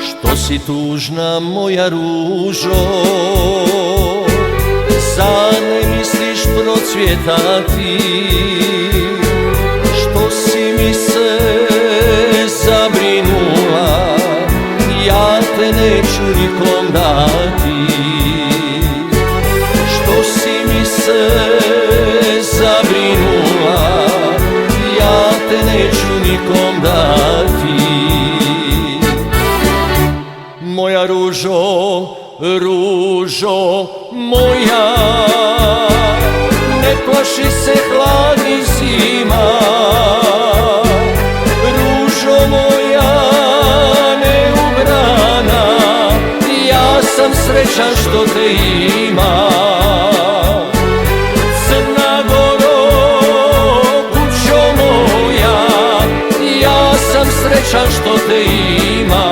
Što si tužna moja ružo, zar ne misliš procvjetati? Što si mi se zabrinula, ja te neću nikom dati. Što si mi se zabrinula, ja te neću nikom dati. Moja ružo, ružo moja, ne plaši se hladnih zima. Ružo moja neubrana, ja sam srećan što te ima. Crna Goro, kućo moja, ja sam srećan što te ima.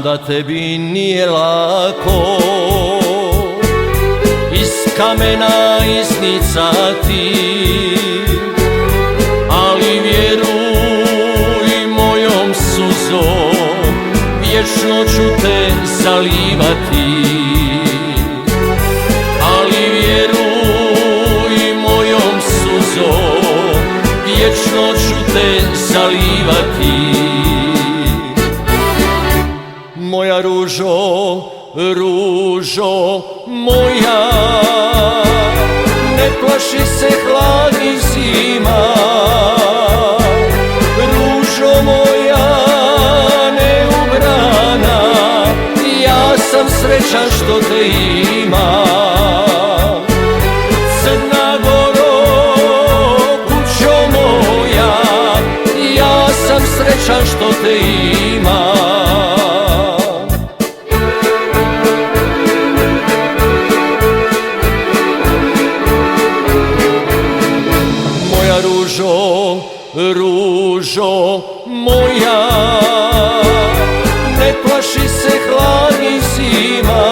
Da tebi nije lako iz kamena iznicati, ali vjeruj mojom suzom, vječno ću te zalivati. Ali vjeruj mojom suzom, vječno ću te zalivati. Moja ružo, ružo moja, ne plaši se hladnih zima. Ružo moja neubrana, ja sam srećan što te ima. Crna Goro, kućo moja, ja sam srećan što te ima. Ružo, ružo moja, ne plaši se hladnih zima.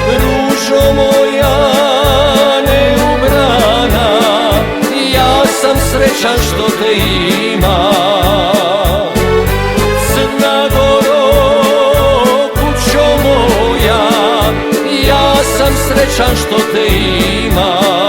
Ružo moja neubrana, ja sam srećan što te ima. Crna Goro, kućo moja, ja sam srećan što te ima.